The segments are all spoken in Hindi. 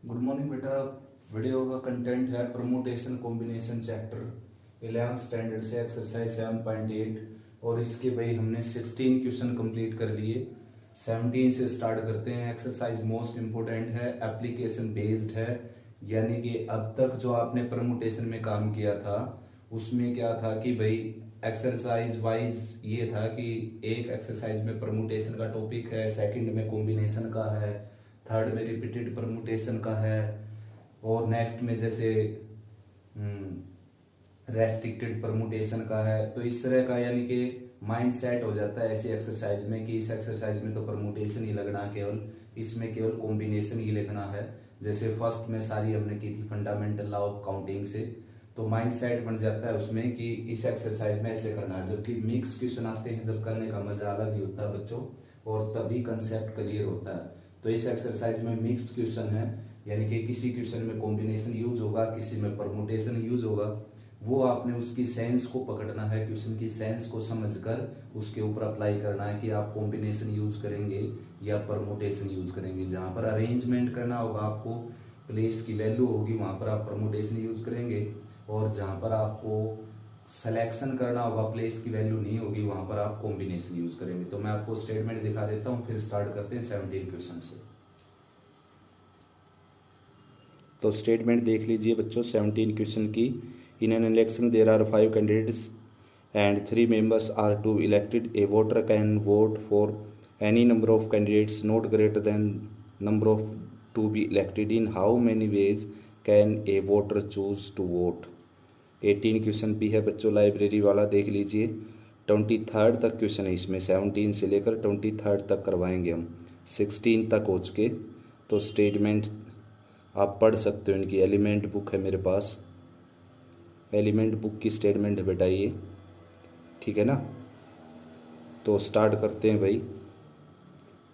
गुड मॉर्निंग बेटा। वीडियो का कंटेंट है परमुटेशन कॉम्बिनेशन चैप्टर 11 स्टैंडर्ड से एक्सरसाइज 7.8 और इसके भाई हमने 16 क्वेश्चन कंप्लीट कर लिए। 17 से स्टार्ट करते हैं। एक्सरसाइज मोस्ट इंपोर्टेंट है, एप्लीकेशन बेस्ड है, यानी कि अब तक जो आपने परमुटेशन में काम किया था उसमें क्या था कि भाई एक्सरसाइज वाइज ये था कि एक एक्सरसाइज में परमुटेशन का टॉपिक है, सेकंड में कॉम्बिनेशन का है, थर्ड में रिपीटेड परमुटेशन का है और नेक्स्ट में जैसे रेस्ट्रिक्टेड परमुटेशन का है। तो इस तरह का यानी कि माइंड सेट हो जाता है ऐसी एक्सरसाइज में कि इस एक्सरसाइज में तो परमुटेशन ही लगना, केवल इसमें केवल कॉम्बिनेशन ही लिखना है। जैसे फर्स्ट में सारी हमने की थी फंडामेंटल लॉ ऑफ काउंटिंग से, तो माइंड सेट बन जाता है उसमें कि इस एक्सरसाइज में ऐसे करना है। जबकि मिक्स क्वेश्चन आते हैं जब करने का मजा अलग ही होता है बच्चों, और तभी कंसेप्ट क्लियर होता है। तो इस एक्सरसाइज में मिक्स्ड क्वेश्चन है, यानी कि किसी क्वेश्चन में कॉम्बिनेशन यूज होगा, किसी में परमुटेशन यूज होगा। वो आपने उसकी सेंस को पकड़ना है, क्वेश्चन की सेंस को समझकर उसके ऊपर अप्लाई करना है कि आप कॉम्बिनेशन यूज करेंगे या परमुटेशन यूज करेंगे। जहां पर अरेंजमेंट करना होगा आपको, प्लेस की वैल्यू होगी, वहां पर आप परमुटेशन यूज करेंगे, और जहां पर आपको सिलेक्शन करना होगा, प्लेस की वैल्यू नहीं होगी, वहां पर आप कॉम्बिनेशन यूज करेंगे। तो मैं आपको स्टेटमेंट दिखा देता हूं, फिर स्टार्ट करते हैं 17 क्वेश्चन से। तो स्टेटमेंट देख लीजिए बच्चों 17 क्वेश्चन की। In an election there are 5 candidates and 3 members are to elected. A voter can vote for any number of candidates not greater than number of to be elected. In how many ways can a voter choose to vote. 18 question भी है बच्चों, लाइब्रेरी वाला देख लीजिए। 23 तक क्वेश्चन है इसमें, 17 से लेकर 23 तक करवाएंगे हम, 16 तक हो चुके। तो स्टेटमेंट आप पढ़ सकते हो, इनकी एलिमेंट बुक है मेरे पास, एलिमेंट बुक की स्टेटमेंट है बेटा ये, ठीक है ना। तो स्टार्ट करते हैं भाई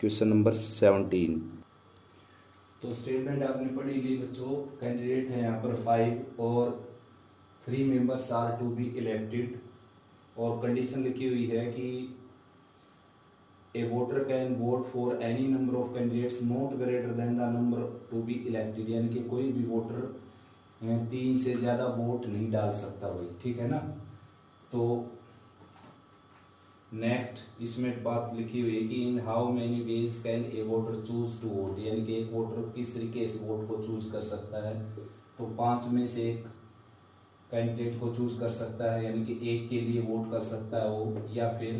क्वेश्चन नंबर 17। तो स्टेटमेंट आपने पढ़ी ली बच्चों। कैंडिडेट है यहाँ पर 5 और 3 members are to be elected, और कंडीशन लिखी हुई है कि a voter can vote for any number of candidates not greater than the number to be elected, यानी कि कोई भी वोटर 3 से ज्यादा वोट नहीं डाल सकता भाई, ठीक है ना। तो नेक्स्ट इसमें बात लिखी हुई है कि in how many ways can a voter choose to vote, यानी कि एक वोटर किस तरीके से वोट को चूज कर सकता है। तो 5 में से एक कैंडिडेट को चूज कर सकता है, यानी कि एक के लिए वोट कर सकता है वो, या फिर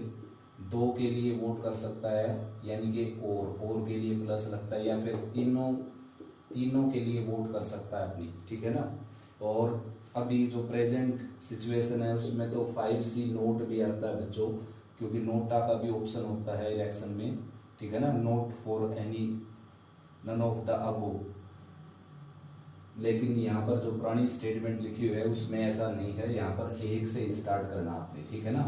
2 के लिए वोट कर सकता है, यानी कि और के लिए प्लस लगता है, या फिर तीनों के लिए वोट कर सकता है अपनी, ठीक है ना। और अभी जो प्रेजेंट सिचुएशन है उसमें तो 5C नोट भी आता है बच्चों, क्योंकि नोटा का भी ऑप्शन होता है इलेक्शन में, ठीक है ना। Note for any none of the above. लेकिन यहाँ पर जो पुरानी स्टेटमेंट लिखी हुई है उसमें ऐसा नहीं है, यहाँ पर 1 से स्टार्ट करना आपने, ठीक है ना।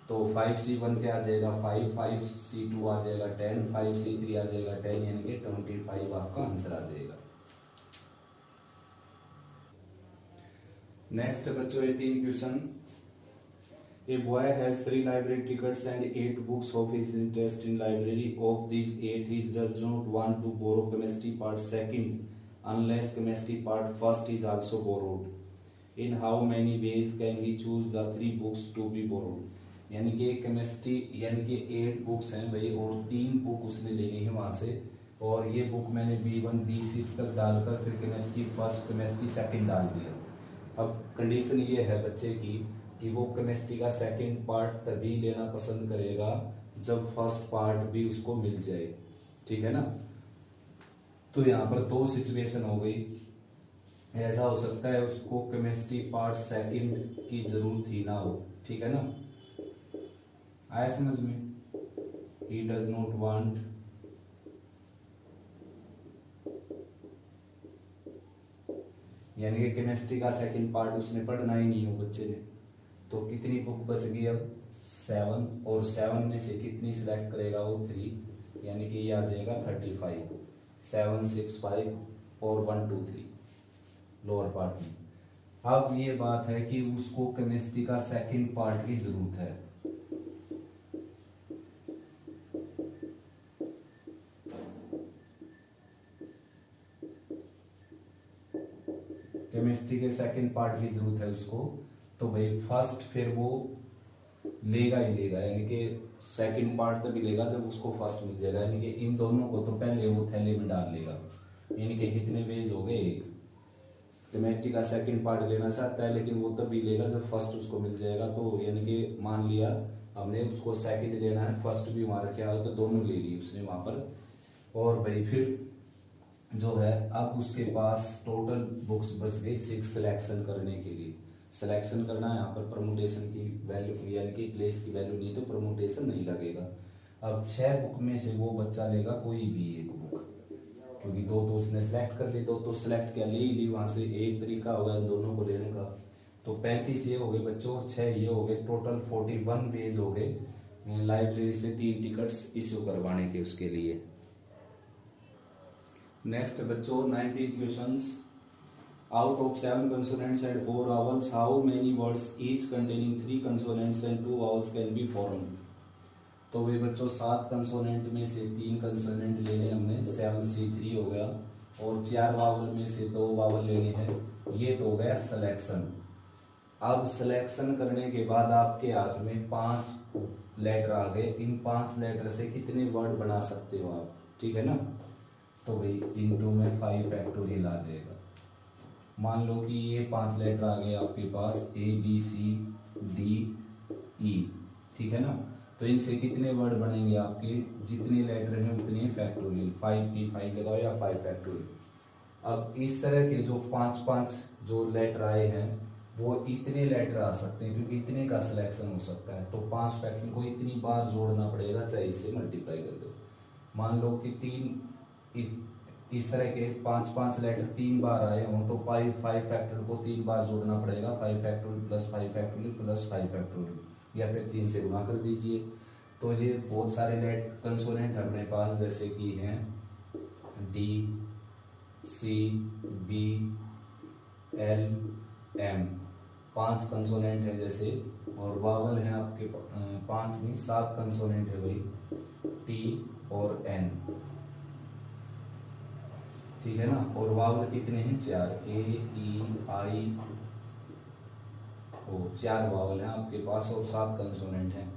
तो 5C1 क्या आ जाएगा 5, 5C2 आ जाएगा 10, 5C3 आ जाएगा 10, यानी कि 25 आपका आंसर आ जाएगा। नेक्स्ट बच्चों 18 question. A boy has 3 library tickets and 8 books of his interest in library. Of these 8 he does not want to borrow chemistry part second unless chemistry part first is also borrowed. In how many ways can he choose the 3 books to be borrowed? यानी कि केमिस्ट्री, यानी कि 8 बुक्स हैं भाई, और 3 बुक उसने लेनी है वहां से, और ये बुक मैंने B1 B6 तक डालकर फिर केमिस्ट्री फर्स्ट केमिस्ट्री सेकंड डाल दिया। अब कंडीशन ये है बच्चे की कि वो केमिस्ट्री का सेकंड पार्ट तभी लेना पसंद करेगा जब फर्स्ट पार्ट भी उसको मिल जाए, ठीक है ना। तो यहाँ पर 2 सिचुएशन हो गई। ऐसा हो सकता है उसको केमिस्ट्री पार्ट सेकंड की जरूरत ही ना हो, ठीक है ना। आया समझ में। ही डज नॉट वांट यानी कि केमिस्ट्री का सेकंड पार्ट उसने पढ़ना ही नहीं हो बच्चे ने। तो कितनी बुक बच गई अब 7, और 7 में से कितनी सिलेक्ट करेगा वो 3, यानी कि ये आ जाएगा 35, 7 6 5 और 1 2 3 लोअर पार्ट में। अब ये बात है कि उसको केमिस्ट्री का सेकंड पार्ट की जरूरत है। केमिस्ट्री के सेकंड पार्ट की जरूरत है उसको, तो भाई फर्स्ट फिर वो लेगा ही लेगा, यानी कि सेकंड पार्ट तभी लेगा जब उसको फर्स्ट मिल जाएगा, यानी कि इन दोनों को तो पहले वो थैले में डाल लेगा। यानी कि कितने वेज हो गए, एक। केमिस्ट्री का सेकंड पार्ट लेना चाहता है लेकिन वो तभी लेगा जब फर्स्ट उसको मिल जाएगा। तो यानी कि मान लिया हमने उसको सेकंड लेना है, फर्स्ट भी वहां रखा हो तो दोनों ले ली उसने वहां पर। और भाई फिर जो है अब उसके पास टोटल बुक्स बच गई 6 सिलेक्शन करने के लिए। सिलेक्शन करना है यहाँ पर, परमुटेशन की वैल्यू यानी कि प्लेस की वैल्यू नहीं तो परमुटेशन नहीं लगेगा। अब 6 बुक में से वो बच्चा लेगा कोई भी एक बुक, क्योंकि दो तो उसने सेलेक्ट कर ली, दो तो सेलेक्ट क्या ले ही ली वहां से, एक तरीका होगा इन दोनों को लेने का। तो 35 ये हो गए बच्चों और 6 ये हो गए, टोटल 41 वेज हो गए लाइब्रेरी से 3 टिकट्स इश्यू करवाने के उसके लिए। नेक्स्ट बच्चों 19 questions. Out of 7 consonants and 4 vowels, how many words each containing 3 consonants and 2 vowels can be formed? तो वे बच्चों 7 कंसोनेंट में से 3 कंसोनेंट लेने हमने, 7C3 हो गया, और 4 वावल में से 2 वावल लेने हैं, ये तो हो गया सिलेक्शन। अब सिलेक्शन करने के बाद आपके हाथ में 5 लेटर आ गए, इन 5 लेटर से कितने वर्ड बना सकते हो आप, ठीक है ना। तो भाई इनटू में 5 फैक्टोरियल आ जाएगा। मान लो कि ये 5 लेटर आ गए आपके पास, ABCDE, ठीक है ना। तो इनसे कितने वर्ड बनेंगे आपके, जितने लेटर हैं उतने फैक्टोरियल, 5 की 5 लगाओ या 5 फैक्टोरियल। अब इस तरह के जो 5 जो लेटर आए हैं वो इतने लेटर आ सकते हैं, क्योंकि इतने का सिलेक्शन हो सकता है। तो 5 फैक्टोरियल को इतनी बार जोड़ना पड़ेगा, चाहे इससे मल्टीप्लाई कर दो। मान लो कि 3 इस तरह के 5 लेटर 3 बार आए हों तो 5 फैक्टोरियल को 3 बार जोड़ना पड़ेगा, 5 factorial plus 5 factorial plus 5 factorial, या फिर 3 से गुणा कर दीजिए। तो ये बहुत सारे कंसोनेंट हमारे पास जैसे कि हैं D, C, B, L, M, 5 consonant है जैसे, और वावल है आपके 5 नहीं 7 कंसोनेंट है भाई, T और N, ठीक है ना। और वावल कितने हैं, 4, A, E, I, O 4 vowel हैं आपके पास और 7 कंसोनेंट हैं।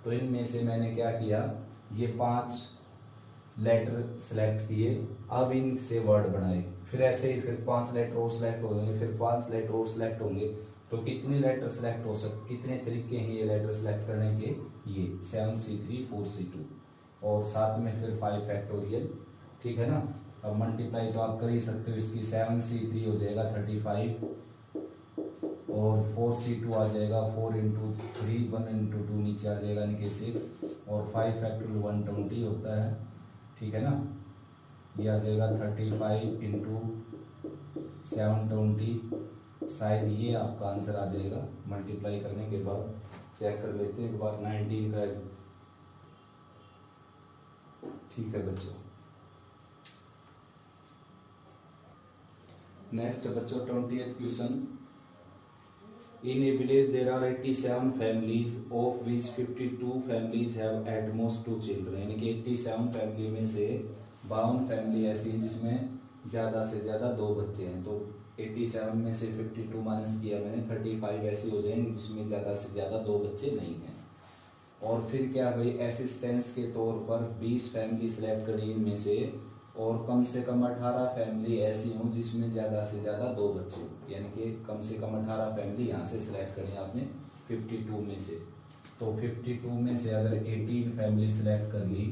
तो इनमें से मैंने क्या किया, ये 5 लेटर सेलेक्ट किए, अब इनसे वर्ड बनाए, फिर ऐसे ही फिर 5 लेटर और सेलेक्ट हो जाएंगे, फिर 5 लेटर और सेलेक्ट होंगे। तो कितने लेटर सेलेक्ट हो सकते, कितने तरीके हैं ये लेटर सेलेक्ट करने के, ये 7C3 4C2, और साथ में फिर 5 फैक्टोरियल, ठीक है ना। अब मल्टीप्लाई तो आप कर ही सकते हो, इसकी 7C3 हो जाएगा 35, और 4C2 आ जाएगा 4 इंटू 3, 1 इंटू 2 नीचे आ जाएगा यानी कि 6, और 5 फैक्टोरियल 120 होता है, ठीक है ना। ये आ जाएगा 35 इंटू 720, शायद ये आपका आंसर आ जाएगा। मल्टीप्लाई करने के बाद चेक कर लेते हैं एक बार, 19 का, ठीक है बच्चों। नेक्स्ट बच्चों 20th question. In a village there are 87 families of which 52 families have at most 2 children, यानी कि 87 फैमिली में से 52 फैमिली ऐसी है जिसमें ज़्यादा से ज़्यादा 2 बच्चे हैं। तो 87 में से 52 माइनस किया मैंने, 35 ऐसी हो जाएंगे जिसमें ज़्यादा से ज़्यादा 2 बच्चे नहीं हैं। और फिर क्या भाई, असिस्टेंस के तौर पर 20 फैमिली सेलेक्ट करी इनमें से, और कम से कम 18 फैमिली ऐसी हों जिसमें ज़्यादा से ज़्यादा 2 बच्चे हों, यानी कि कम से कम 18 फैमिली यहाँ से सिलेक्ट करें आपने 52 में से। तो 52 में से अगर 18 फैमिली सिलेक्ट कर ली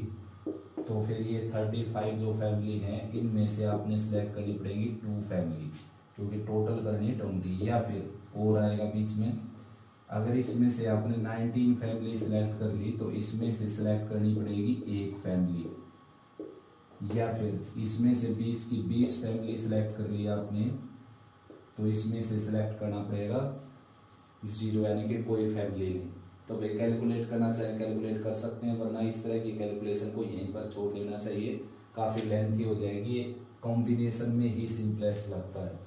तो फिर ये 35 जो फैमिली हैं इनमें से आपने सिलेक्ट करनी पड़ेगी 2 फैमिली, क्योंकि टोटल करनी है 20, या फिर और आएगा बीच में, अगर इसमें से आपने 19 फैमिली सिलेक्ट कर ली तो इसमें से सिलेक्ट करनी पड़ेगी 1 फैमिली, या फिर इसमें से 20 की 20 फैमिली सेलेक्ट कर लिया आपने तो इसमें से सिलेक्ट करना पड़ेगा 0, यानी कि कोई फैमिली नहीं। तो भाई कैलकुलेट करना चाहे कैलकुलेट कर सकते हैं, वरना इस तरह की कैलकुलेशन को यहीं पर छोड़ देना चाहिए, काफ़ी लेंथी हो जाएगी, ये कॉम्बिनेशन में ही सिंपलेस्ट लगता है।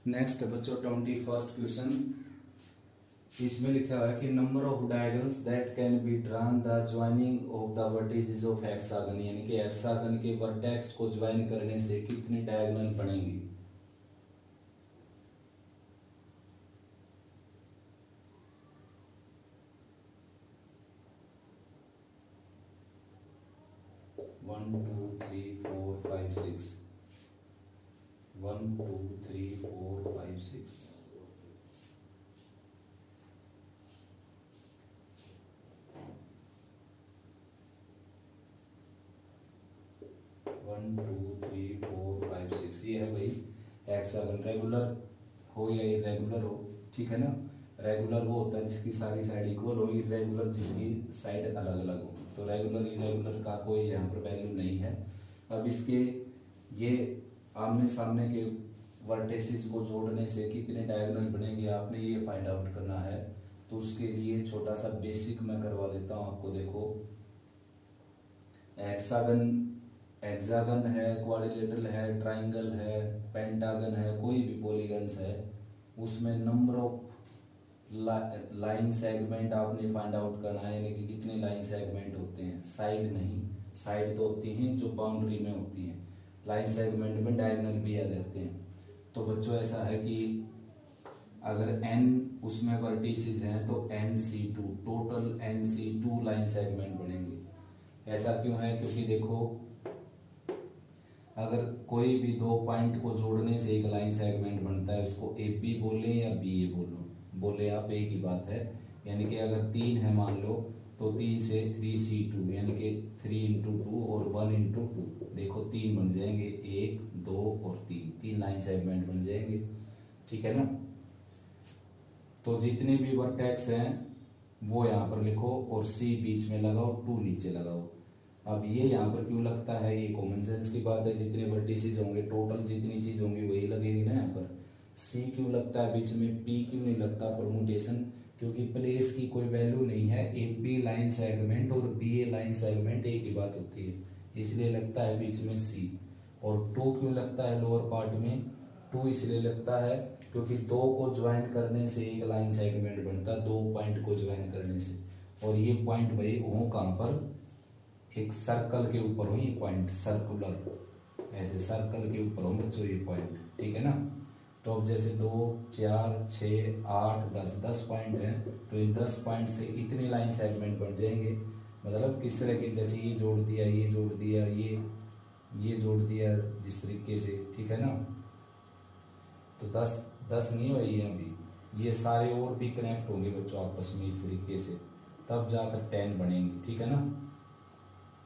नेक्स्ट बच्चों 21st क्वेश्चन। इसमें लिखा हुआ है कि number of diagonals that can be drawn the joining of the vertices of hexagon, यानी कि हेक्सागन के वर्टेक्स को ज्वाइन करने से कितनी डायगोनल बनेंगी। One two three four five six, 1 2 3 4 5 6। One two three four five six, ये है भाई हेक्सागन। रेगुलर हो या इरेगुलर हो, ठीक है ना। रेगुलर वो होता है जिसकी सारी साइड इक्वल हो, इरेगुलर जिसकी साइड अलग अलग हो। तो रेगुलर इरेगुलर का कोई यहाँ पर वैल्यू नहीं है। अब इसके ये आमने सामने के वर्टेसिस को जोड़ने से कितने डायगोनल बनेंगे आपने ये फाइंड आउट करना है। तो उसके लिए छोटा सा बेसिक मैं करवा देता हूँ आपको। देखो हेक्सागन है, क्वाड्रिलेटरल है, ट्राइंगल है, पेंटागन है, कोई भी पॉलीगन्स है, उसमें नंबर ऑफ लाइन सेगमेंट आपने फाइंड आउट करना है, यानी कि कितने लाइन सेगमेंट होते हैं। साइड नहीं, साइड तो होती हैं जो बाउंड्री में होती हैं, लाइन सेगमेंट में डायगोनल भी आ जाते हैं। तो बच्चों ऐसा है कि अगर n उसमें वर्टिसेस हैं तो NC2 total NC2 line segment बनेंगे। ऐसा क्यों है, क्योंकि देखो अगर कोई भी दो पॉइंट को जोड़ने से एक लाइन सेगमेंट बनता है, उसको AP बोले या BA बोले आप, एक ही बात है। यानी कि अगर 3 है मान लो तो 3 से 3C2 यानी कि 3 इंटू 2 और 1 इंटू 2, देखो 3 बन जाएंगे, 1 2 और 3 लाइन सेगमेंट बन जाएंगे, ठीक है ना। तो जितने भी वर्टेक्स हैं वो यहाँ पर लिखो और C बीच में लगाओ, 2 नीचे लगाओ। अब ये यहाँ पर क्यों लगता है, ये कॉमन सेंस की बात है। जितने वर्टिसेस होंगे टोटल जितनी चीज होंगी वही लगेगी ना। यहाँ पर C क्यों लगता है बीच में, P क्यों नहीं लगता परमुटेशन, क्योंकि प्लेस की कोई वैल्यू नहीं है। AP लाइन सेगमेंट और BA लाइन सेगमेंट एक ही बात होती है, इसलिए लगता है बीच में C। और 2 क्यों लगता है लोअर पार्ट में, 2 इसलिए लगता है क्योंकि 2 को ज्वाइन करने से एक लाइन सेगमेंट बनता है, 2 पॉइंट को ज्वाइन करने से। और ये पॉइंट भाई हो कहाँ पर, एक सर्कल के ऊपर हो, ये पॉइंट सर्कुलर ऐसे सर्कल के ऊपर हो बच्चों ये पॉइंट, ठीक है ना। तो अब जैसे 2 4 6 8 10 पॉइंट है, तो इन 10 पॉइंट से इतने लाइन सेगमेंट बन जाएंगे। मतलब किस तरह के, जैसे ये जोड़ दिया, ये जोड़ दिया, ये जोड़ दिया जिस तरीके से, ठीक है ना। तो 10 नहीं हो ये अभी, ये सारे और भी कनेक्ट होंगे बच्चों आपस में इस तरीके से, तब जाकर 10 बनेंगे, ठीक है ना।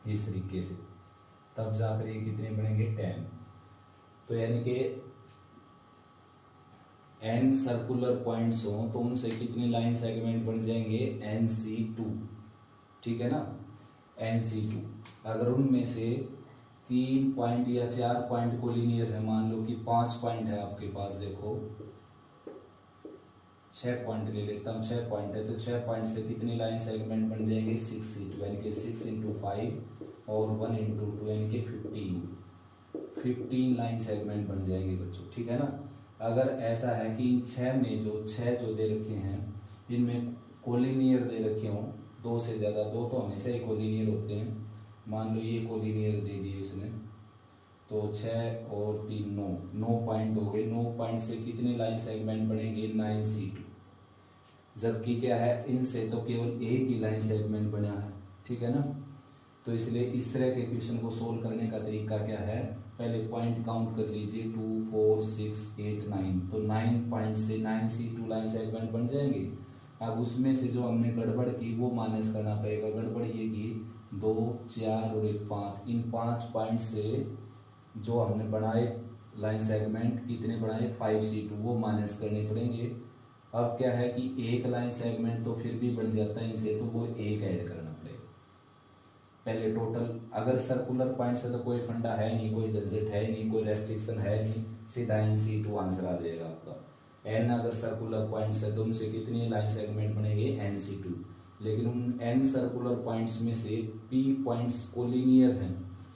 इस तरीके से तब जाकर ये कितने बनेंगे, 10। तो यानी कि n सर्कुलर पॉइंट्स हो तो उनसे कितने लाइन सेगमेंट बन जाएंगे, NC2, ठीक है ना। NC2 अगर उनमें से 3 पॉइंट या 4 पॉइंट कोलिनियर है, मान लो कि 5 पॉइंट है आपके पास, देखो 6 पॉइंट ले लेता हूँ, 6 पॉइंट है तो 6 पॉइंट से कितने लाइन सेगमेंट बन जाएंगे, 6C2 यानी कि 6 इंटू 5 और 1 इंटू 2 यानी कि 15 लाइन सेगमेंट बन जाएंगे बच्चों, ठीक है ना। अगर ऐसा है कि इन 6 में जो 6 जो दे रखे हैं इनमें कोलिनियर दे रखे हों 2 से ज़्यादा, 2 तो हमेशा ही कोलिनियर होते हैं, मान लो ये कोलिनियर दे दिए इसने, तो 6 और 3 9 पॉइंट हो गए। 9 पॉइंट से कितने लाइन सेगमेंट बनेंगे, 9C2। जबकि क्या है, इनसे तो केवल एक ही लाइन सेगमेंट बना है, ठीक है ना। तो इसलिए इस तरह के क्वेश्चन को सोल्व करने का तरीका क्या है, पहले पॉइंट काउंट कर लीजिए, 2 4 6 8 9, तो 9 पॉइंट से 9C2 लाइन सेगमेंट बन जाएंगे। अब उसमें से जो हमने गड़बड़ की वो माइनस करना पड़ेगा। गड़बड़ ये की 2 4 और 1 5, इन 5 पॉइंट से जो हमने बनाए लाइन सेगमेंट कितने बनाए, 5C2, वो माइनस करने पड़ेंगे। अब क्या है कि एक लाइन सेगमेंट तो फिर भी बन जाता है इनसे, तो वो एक ऐड करना पड़ेगा पहले टोटल। अगर सर्कुलर पॉइंट से तो कोई फंडा है नहीं, कोई झंझट है नहीं, कोई रेस्ट्रिक्शन है नहीं, सीधा NC2 आंसर आ जाएगा आपका। n अगर सर्कुलर पॉइंट है तो उनसे कितनी लाइन सेगमेंट बनेंगे, NC2। लेकिन उन n सर्कुलर पॉइंट्स में से p पॉइंट्स कोलिनियर हैं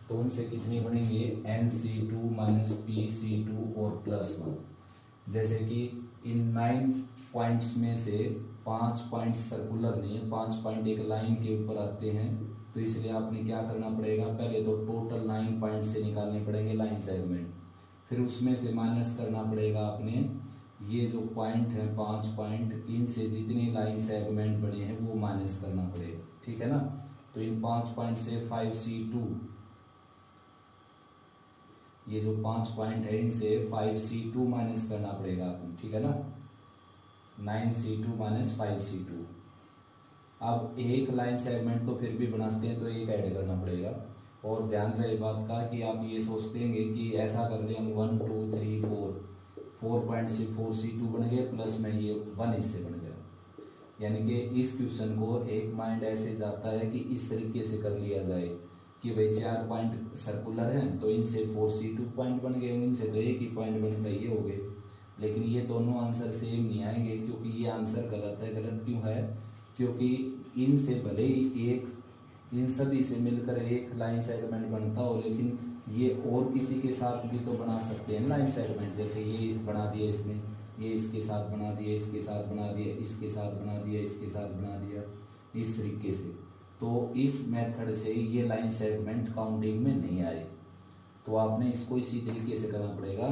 तो उनसे कितने बनेंगे, NC2 माइनस PC2 और +1। जैसे कि इन 9 पॉइंट्स में से 5 पॉइंट सर्कुलर नहीं है, 5 पॉइंट एक लाइन के ऊपर आते हैं, तो इसलिए आपने क्या करना पड़ेगा, पहले तो टोटल 9 पॉइंट से निकालने पड़ेंगे लाइन सेगमेंट, फिर उसमें से माइनस करना पड़ेगा आपने ये जो पॉइंट है 5 पॉइंट, इनसे जितने लाइन सेगमेंट बने हैं वो माइनस करना पड़ेगा, ठीक है ना। तो इन 5 पॉइंट से 5C2, ये जो 5 पॉइंट है इनसे 5C2 माइनस करना पड़ेगा आपको, ठीक है ना, 9C2 माइनस 5C2। अब एक लाइन सेगमेंट तो फिर भी बनाते हैं तो एक ऐड करना पड़ेगा। और ध्यान रहे बात का कि आप ये सोचते हैं कि ऐसा कर दें हम 1 2 3 4 पॉइंट से 4C2 बन गए, प्लस में ये 1 इससे बन गया, यानी कि इस क्वेश्चन को एक माइंड ऐसे जाता है कि इस तरीके से कर लिया जाए कि भाई 4 पॉइंट सर्कुलर हैं तो इनसे 4C2 पॉइंट बन गए, इनसे तो एक ही पॉइंट बनता ये हो गए। लेकिन ये दोनों आंसर सेम नहीं आएंगे क्योंकि ये आंसर गलत है। गलत क्यों है, क्योंकि इनसे भले ही एक, इन सभी से मिलकर एक लाइन सेगमेंट बनता हो, लेकिन ये और किसी के साथ भी तो बना सकते हैं लाइन सेगमेंट, जैसे ये बना दिया इसने, ये इसके साथ बना दिया, इसके साथ बना दिया, इसके साथ बना दिया, इसके साथ बना दिया, इस तरीके से। तो इस मेथड से ये लाइन सेगमेंट काउंटिंग में नहीं आए। तो आपने इसको इसी तरीके से करना पड़ेगा।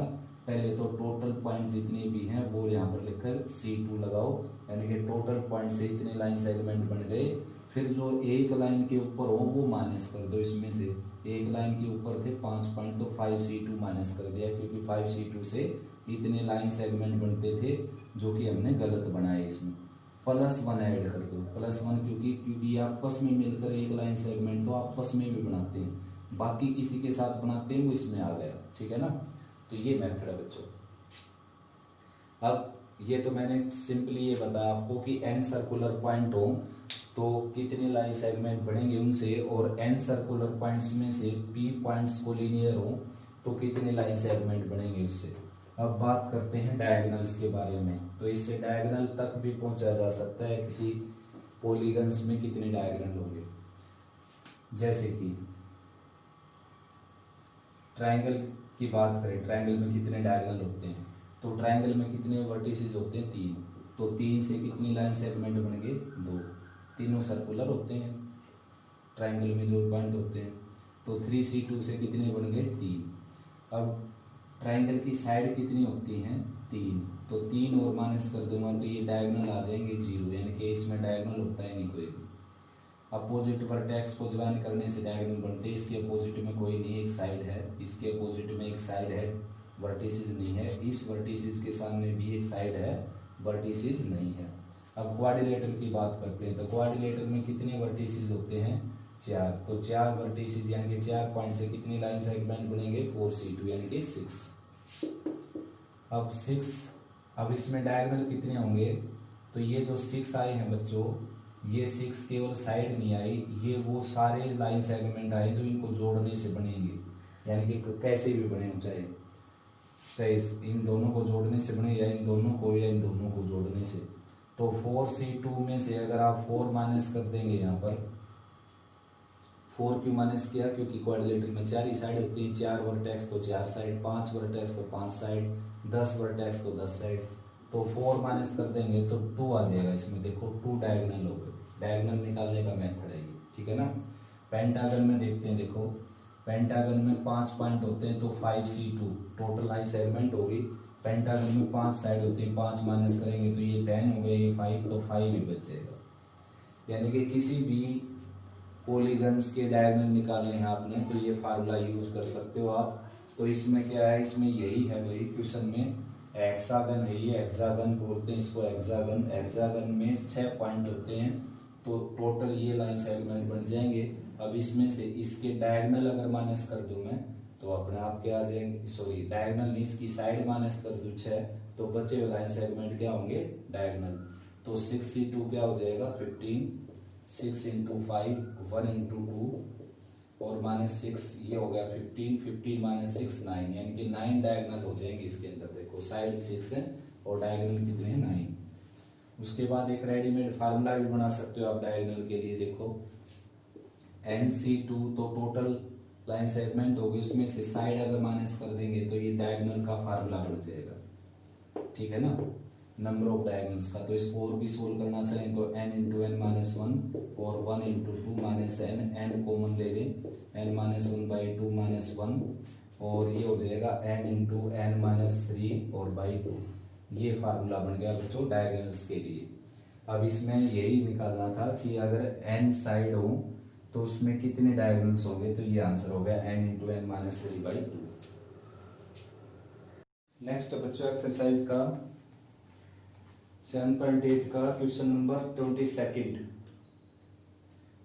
पहले तो टोटल पॉइंट जितने भी हैं वो यहाँ पर लिखकर C2 लगाओ, यानी कि टोटल पॉइंट से इतने लाइन सेगमेंट बन गए। फिर जो एक लाइन के ऊपर हो वो माइनस कर दो, इसमें से एक लाइन के ऊपर थे 5 पॉइंट तो 5C2 माइनस कर दिया, क्योंकि 5C2 से इतने लाइन सेगमेंट बनते थे जो कि हमने गलत बनाए। इसमें +1 ऐड कर दो, +1, क्योंकि आपस में मिलकर एक लाइन सेगमेंट तो आपस में भी बनाते हैं, बाकी किसी के साथ बनाते हैं वो इसमें आ गया, ठीक है ना। तो ये मेथड है बच्चों। अब ये तो मैंने सिंपली ये बताया आपको कि n सर्कुलर पॉइंट हो तो कितने लाइन सेगमेंट बनेंगे उनसे, और n सर्कुलर पॉइंट्स में से p पॉइंट्स को लीनियर हो तो कितने लाइन सेगमेंट बनेंगे उससे। अब बात करते हैं डायगोनल्स के बारे में। तो इससे डायगोनल तक भी पहुंचा जा सकता है, किसी पॉलीगन्स में कितने डायगोनल होंगे। जैसे कि ट्रायंगल की बात करें, ट्रायंगल में कितने डायगोनल होते हैं, तो ट्रायंगल में कितने वर्टिसेस होते हैं, 3। तो 3 से कितनी लाइन सेगमेंट बन गए, 2, तीनों सर्कुलर होते हैं ट्रायंगल में जो पॉइंट होते हैं। तो 3C2 से कितने बन गए, 3। अब ट्रायंगल की साइड कितनी होती हैं, 3। तो 3 और माइनस कर दूंगा तो ये डायगोनल आ जाएंगे 0, यानी कि इसमें डायगोनल होता है नहीं कोई भी। अपोजिट वर्टेक्स को ज्वाइन करने से डायगोनल बनते हैं। इसके अपोजिट में कोई नहीं, एक साइड है, इसके अपोजिट में एक साइड है, वर्टिसेस नहीं है। इस वर्टिसेस के सामने भी एक साइड है, वर्टिसेस नहीं है। अब क्वाड्रिलेटर की बात करते हैं। तो क्वाड्रिलेटर में कितने वर्टिसेस होते हैं, 4। तो 4 वर्टिसेस यानी कि 4 पॉइंट से कितनी लाइन सेगमेंट बनेंगे, 4C2 यानी कि 6। अब 6, अब इसमें डायगोनल कितने होंगे, तो ये जो 6 आए हैं बच्चों, ये 6 केवल साइड नहीं आई, ये वो सारे लाइन सेगमेंट आए जो इनको जोड़ने से बनेंगे, यानी कि कैसे भी बने, चाहे इन दोनों को जोड़ने से बने या इन दोनों को या इन दोनों को जोड़ने से। तो 4C2 में से अगर आप 4 माइनस कर देंगे, यहाँ पर 4 क्यों माइनस किया, क्योंकि क्वाड्रिलेटर में 4 ही साइड होती है, 4 वर्टेक्स तो 4 साइड, 5 वर्टेक्स तो 5 साइड, 10 वर्टेक्स तो 10 साइड। तो 4 माइनस कर देंगे तो 2 आ जाएगा इसमें, देखो 2 डायगोनल हो गए। डायगोनल निकालने का मेथड है ये, ठीक है ना। पेंटागन में देखते हैं, देखो पेंटागन में 5 पॉइंट होते हैं तो 5C2 टोटल लाइन सेगमेंट होगी। पेंटागन में 5 साइड होती है, 5 माइनस करेंगे तो ये 10 हो गए, ये 5 तो 5 ही बच जाएगा। यानी कि किसी भी पॉलीगन्स के डायगोनल निकालने हैं आपने तो ये फार्मूला यूज कर सकते हो आप। तो इसमें क्या है, इसमें यही है वही क्वेश्चन में हेक्सागन है, ये हेक्सागन बोलते हैं इसको, हेक्सागन। हेक्सागन में 6 पॉइंट होते हैं तो टोटल ये लाइन सेगमेंट बन जाएंगे। अब इसमें से इसके डायगोनल अगर माइनस कर दूं मैं तो अपने आप क्या आ जाएंगे, सॉरी डायगोनल नहीं, इसकी साइड माइनस कर दूं 6 तो बचे हुए लाइन सेगमेंट क्या होंगे, डायगोनल। तो 6C2 क्या हो जाएगा, 15, 6 × 5, 1 × 2 और -6, ये हो गया 15, 15 - 6 9, यानी कि 9 डायगोनल हो जाएंगे इसके अंदर। देखो साइड 6 है और डायगोनल कितने हैं, 9। उसके बाद एक रेडीमेड फार्मूला भी बना सकते हो आप डायगोनल के लिए। देखो NC2 तो टोटल लाइन सेगमेंट होगी, उसमें से साइड अगर माइनस कर देंगे तो ये डायगोनल का फार्मूला बन जाएगा, ठीक है ना। नंबर ऑफ डायगोनल्स का। तो इसको और भी सोल्व करना चाहें तो n into N minus one और 1 into two minus N common ले लें, n minus one by two minus one, और ये हो जाएगा n into N minus three और बाई टू। ये फार्मूला बन गया बच्चों डायगोनल्स के लिए। अब इसमें यही निकालना था कि अगर n साइड हो तो उसमें कितने डायगोनल्स होंगे, तो ये आंसर हो गया n into N minus three by two. Next बच्चों एक्सरसाइज का 7.8 का question number 22।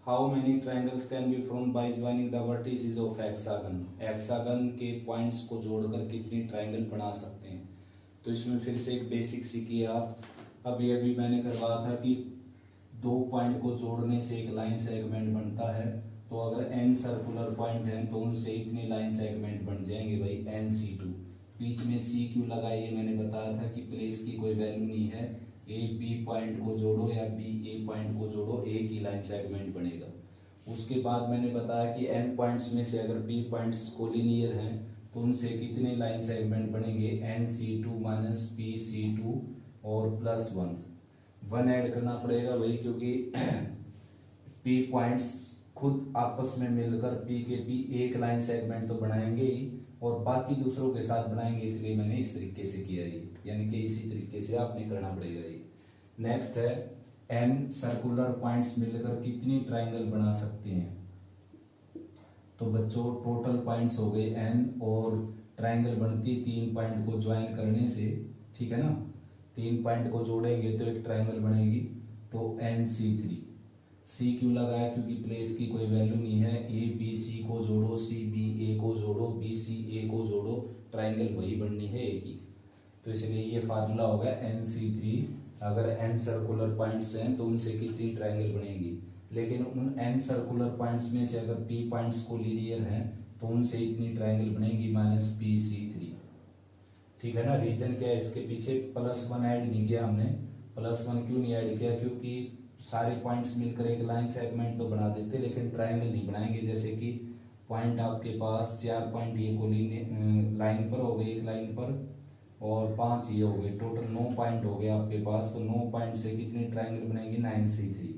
How many triangles can be formed by joining the vertices of hexagon. Hexagon के पॉइंट्स को जोड़कर कितनी ट्राइंगल बना सकते हैं। तो इसमें फिर से एक बेसिक सीखिए आप। अभी मैंने करवाया था कि दो पॉइंट को जोड़ने से एक लाइन सेगमेंट बनता है। तो अगर n सर्कुलर पॉइंट हैं तो उनसे इतने लाइन सेगमेंट बन जाएंगे भाई NC2। बीच में C क्यों लगाइए, मैंने बताया था कि प्लेस की कोई वैल्यू नहीं है। A B पॉइंट को जोड़ो या B A पॉइंट को जोड़ो, एक ही लाइन सेगमेंट बनेगा। उसके बाद मैंने बताया कि n पॉइंट्स में से अगर B पॉइंट्स कोलिनियर हैं तो उनसे कितने लाइन सेगमेंट बनेंगे, NC2 माइनस PC2 और प्लस वन ऐड करना पड़ेगा भाई, क्योंकि P पॉइंट्स खुद आपस में मिलकर P के P एक लाइन सेगमेंट तो बनाएंगे ही और बाकी दूसरों के साथ बनाएंगे, इसलिए मैंने इस तरीके से किया ये, यानी कि इसी तरीके से आपने करना पड़ेगा ये। नेक्स्ट है n सर्कुलर पॉइंट्स मिलकर कितनी ट्राइंगल बना सकते हैं। तो बच्चों टोटल पॉइंट्स हो गए n और ट्राइंगल बनती है 3 पॉइंट को ज्वाइन करने से, ठीक है ना। 3 पॉइंट को जोड़ेंगे तो एक ट्राइंगल बनेगी। तो NC3। C क्यों लगाया, क्योंकि प्लेस की कोई वैल्यू नहीं है। A B C को जोड़ो, C B A को जोड़ो, B C A को जोड़ो, ट्राइंगल वही बननी है एक ही। तो इसलिए ये फार्मूला होगा NC3। अगर n सर्कुलर पॉइंट्स हैं तो उनसे कितनी ट्राइंगल बनेगी, लेकिन उन n सर्कुलर पॉइंट्स में से अगर P पॉइंट्स को लीनियर हैं तो उनसे इतनी ट्राइंगल बनेगी माइनस PC3। ठीक है ना। रीजन क्या है इसके पीछे, +1 ऐड नहीं किया हमने। +1 क्यों नहीं ऐड किया, क्योंकि सारे पॉइंट्स मिलकर एक लाइन सेगमेंट तो बना देते लेकिन ट्राइंगल नहीं बनाएंगे। जैसे कि पॉइंट आपके पास 4 पॉइंट ये कोलिनियर लाइन पर हो गए, एक लाइन पर, और 5 ये हो गए, टोटल 9 पॉइंट हो गए आपके पास। तो 9 पॉइंट से कितनी ट्राइंगल बनेगी, 9C3।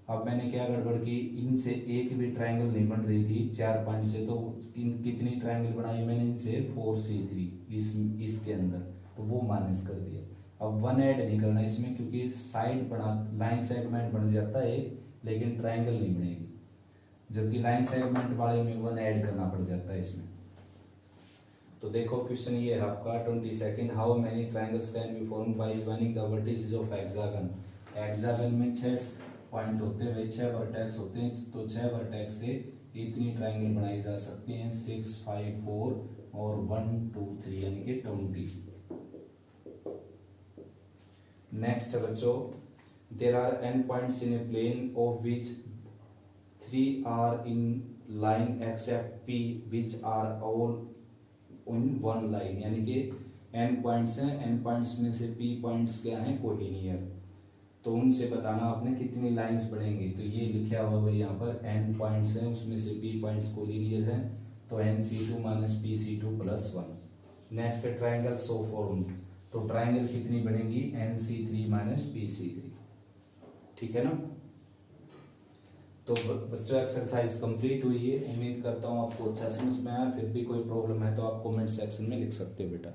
अब मैंने क्या गड़बड़ की, इनसे एक भी ट्राइंगल नहीं बन रही थी 4 पॉइंट से, तो कितनी ट्राइंगल बनाई मैंने इनसे, 4C3 इसके अंदर, तो वो माइनस कर दिया। अब 1 ऐड नहीं करना इसमें, क्योंकि साइड बना लाइन सेगमेंट बन जाता है लेकिन ट्राइंगल नहीं बनेगी, जबकि लाइन सेगमेंट वाले में 1 ऐड करना पड़ जाता है इसमें। तो देखो क्वेश्चन ये है आपका 22। How many triangles can be formed by joining the vertices of hexagon. Hexagon में 6 पॉइंट होते हैं भाई, 6 वर्टेक्स होते हैं। तो 6 वर्टेक्स से इतनी ट्राइंगल बनाई जा सकती हैं, 6 5 4 और 1 2 3 यानी कि 20। नेक्स्ट बच्चों, there are n points in a plane of which 3 are in line except P which are all in one line, यानी कि n पॉइंट्स हैं, n पॉइंट्स में से P पॉइंट्स क्या हैं, कोलिनियर। तो उनसे बताना आपने कितनी लाइंस बनेंगी। तो ये लिखा हुआ है यहाँ पर n पॉइंट्स हैं, उसमें से P पॉइंट्स कोलिनियर हैं, तो NC2 minus PC2 plus 1। Next है ट्राइंगल सो फॉर्म्ड। तो ट्राइंगल कितनी बनेगी, NC3 माइनस PC3। ठीक है ना। तो बच्चों एक्सरसाइज कंप्लीट हुई है। उम्मीद करता हूँ आपको अच्छा समझ में आया। फिर भी कोई प्रॉब्लम है तो आप कमेंट सेक्शन में लिख सकते हो बेटा।